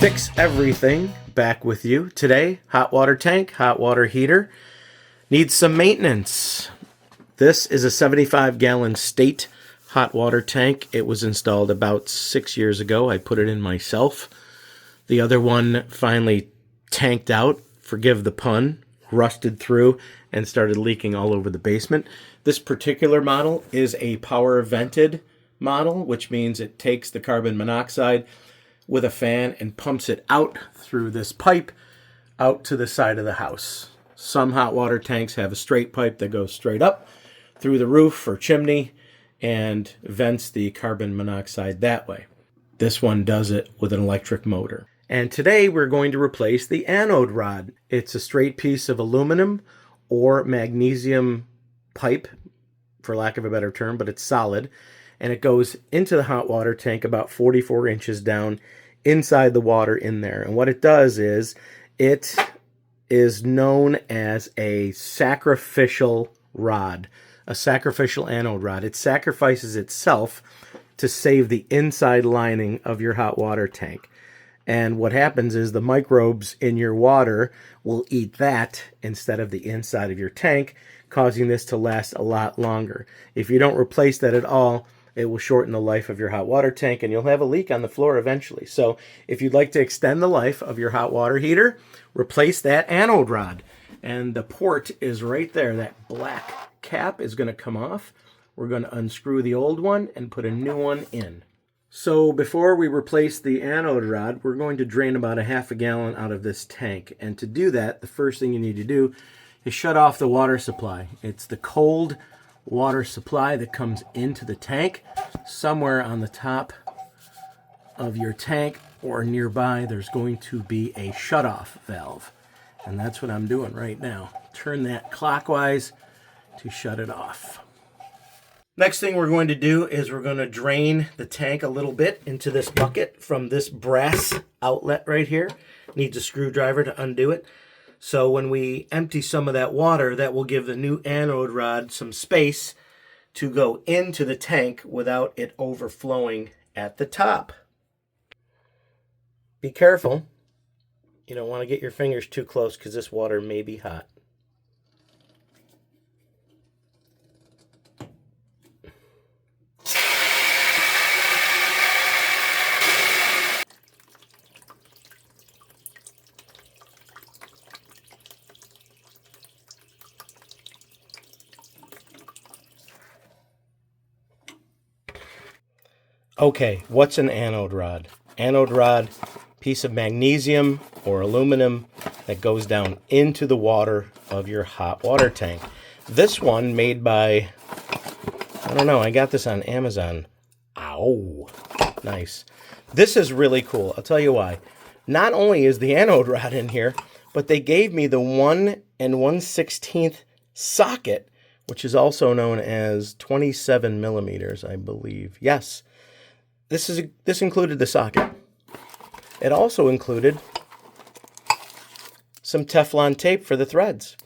Fix Everything back with you today. Hot water tank, hot water heater needs some maintenance. This is a 75-gallon State hot water tank. It was installed about 6 years ago. I put it in myself. The other one finally tanked out, forgive the pun, rusted through and started leaking all over the basement. This particular model is a power vented model, which means it takes the carbon monoxide with a fan and pumps it out through this pipe out to the side of the house. Some hot water tanks have a straight pipe that goes straight up through the roof or chimney and vents the carbon monoxide that way. This one does it with an electric motor. And today we're going to replace the anode rod. It's a straight piece of aluminum or magnesium pipe, for lack of a better term, but it's solid. And it goes into the hot water tank about 44 inches down inside the water in there. And what it does is, it is known as a sacrificial rod, a sacrificial anode rod. It sacrifices itself to save the inside lining of your hot water tank. And what happens is the microbes in your water will eat that instead of the inside of your tank, causing this to last a lot longer. If you don't replace that at all, it will shorten the life of your hot water tank and you'll have a leak on the floor eventually. So if you'd like to extend the life of your hot water heater, replace that anode rod. And the port is right there. That black cap is going to come off. We're going to unscrew the old one and put a new one in. So before we replace the anode rod, we're going to drain about a half a gallon out of this tank. And to do that, the first thing you need to do is shut off the water supply. It's the cold water supply that comes into the tank. Somewhere on the top of your tank or nearby, there's going to be a shutoff valve. And that's what I'm doing right now. Turn that clockwise to shut it off. Next thing we're going to do is we're going to drain the tank a little bit into this bucket from this brass outlet right here. Needs a screwdriver to undo it. So when we empty some of that water, that will give the new anode rod some space to go into the tank without it overflowing at the top. Be careful. You don't want to get your fingers too close because this water may be hot. Okay, what's an anode rod? Anode rod, piece of magnesium or aluminum that goes down into the water of your hot water tank. This one made by, I don't know, I got this on Amazon. Ow, nice. This is really cool. I'll tell you why. Not only is the anode rod in here, but they gave me the 1 1/16 socket, which is also known as 27 millimeters, I believe. Yes. This included the socket. It also included some Teflon tape for the threads.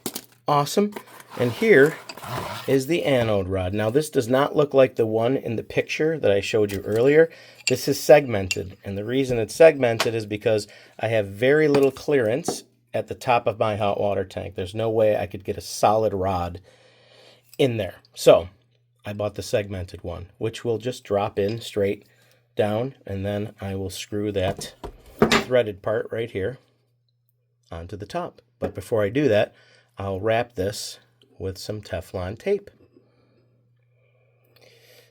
Awesome. And here is the anode rod. Now this does not look like the one in the picture that I showed you earlier. This is segmented. And the reason it's segmented is because I have very little clearance at the top of my hot water tank. There's no way I could get a solid rod in there. So I bought the segmented one, which will just drop in straight down, and then I will screw that threaded part right here onto the top. But before I do that, I'll wrap this with some Teflon tape.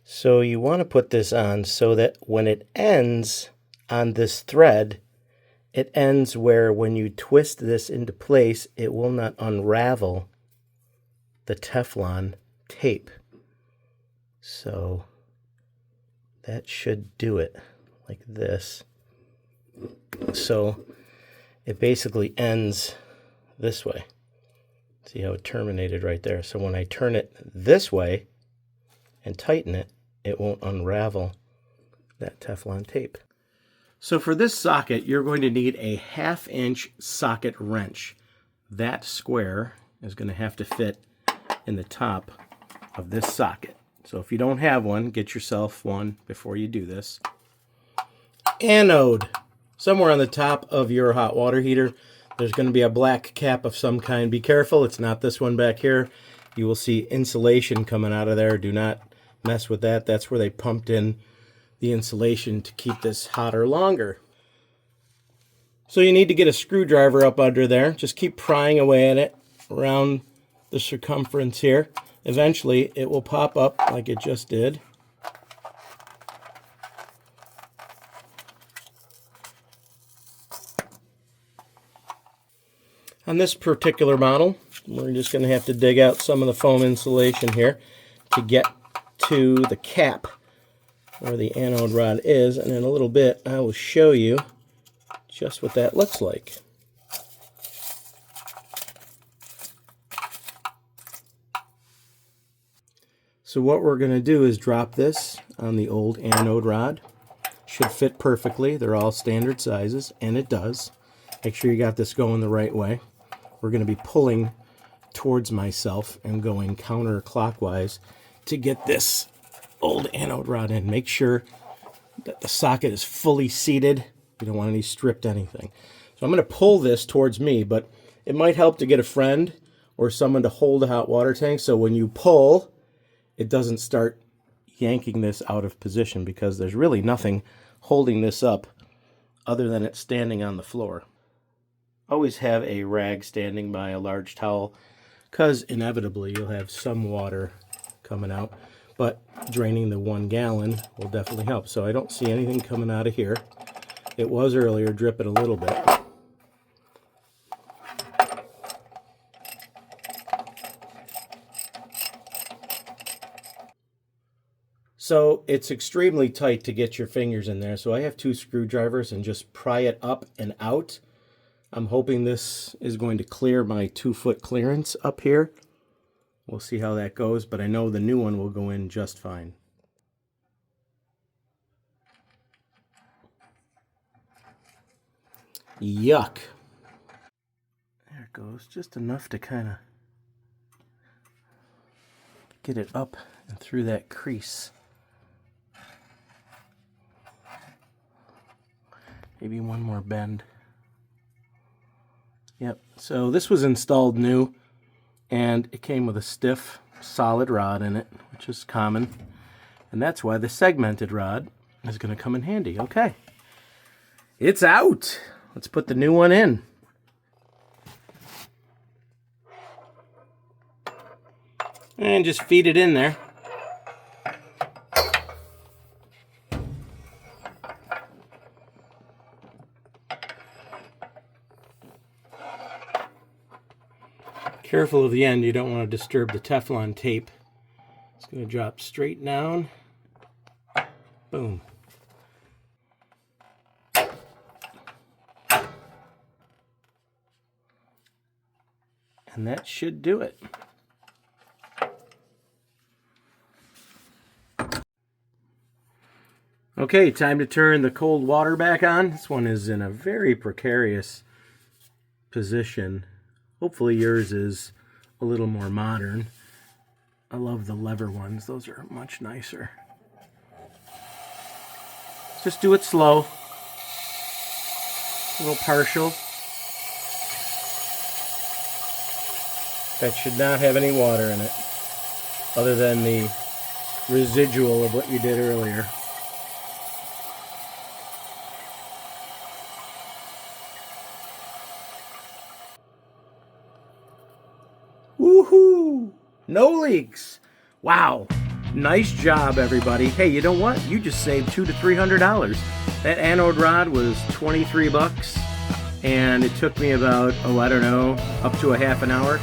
So you want to put this on so that when it ends on this thread, it ends where when you twist this into place, it will not unravel the Teflon tape. So that should do it, like this. So it basically ends this way. See how it terminated right there? So when I turn it this way and tighten it, it won't unravel that Teflon tape. So for this socket, you're going to need a 1/2-inch socket wrench. That square is going to have to fit in the top of this socket. So if you don't have one, get yourself one before you do this. Anode Somewhere on the top of your hot water heater, there's going to be a black cap of some kind. Be careful, it's not this one back here. You will see insulation coming out of there. Do not mess with that. That's where they pumped in the insulation to keep this hotter longer. So you need to get a screwdriver up under there. Just keep prying away at it around the circumference here. Eventually, it will pop up like it just did. On this particular model, we're just going to have to dig out some of the foam insulation here to get to the cap where the anode rod is, and in a little bit I will show you just what that looks like. So what we're going to do is drop this on the old anode rod. Should fit perfectly. They're all standard sizes, and it does. Make sure you got this going the right way. We're going to be pulling towards myself and going counterclockwise to get this old anode rod in. Make sure that the socket is fully seated. You don't want any stripped anything. So I'm going to pull this towards me, but it might help to get a friend or someone to hold a hot water tank, so when you pull, it doesn't start yanking this out of position, because there's really nothing holding this up other than it standing on the floor. Always have a rag standing by, a large towel, because inevitably you'll have some water coming out, but draining the 1 gallon will definitely help. So I don't see anything coming out of here. It was earlier dripping a little bit. So it's extremely tight to get your fingers in there, so I have 2 screwdrivers and just pry it up and out. I'm hoping this is going to clear my 2-foot clearance up here. We'll see how that goes, but I know the new one will go in just fine. Yuck. There it goes, just enough to kind of get it up and through that crease. Maybe one more bend. Yep, so this was installed new, and it came with a stiff, solid rod in it, which is common. And that's why the segmented rod is going to come in handy. Okay, it's out. Let's put the new one in. And just feed it in there. Careful of the end, you don't want to disturb the Teflon tape. It's going to drop straight down. Boom. And that should do it. Okay, time to turn the cold water back on. This one is in a very precarious position. Hopefully yours is a little more modern. I love the lever ones. Those are much nicer. Just do it slow. A little partial. That should not have any water in it, other than the residual of what you did earlier. Woohoo! No leaks. Wow. Nice job, everybody. Hey, you know what? You just saved $200 to $300. That anode rod was 23 bucks, and it took me about, I don't know, up to a half an hour.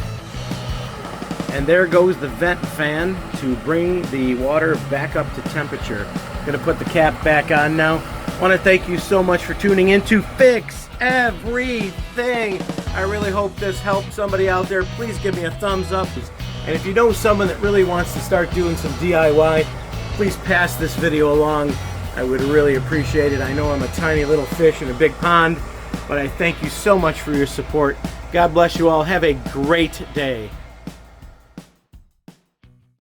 And there goes the vent fan to bring the water back up to temperature. I'm gonna put the cap back on now. I want to thank you so much for tuning in to Fix Everything. I really hope this helped somebody out there. Please give me a thumbs up. And if you know someone that really wants to start doing some DIY, please pass this video along. I would really appreciate it. I know I'm a tiny little fish in a big pond, but I thank you so much for your support. God bless you all. Have a great day.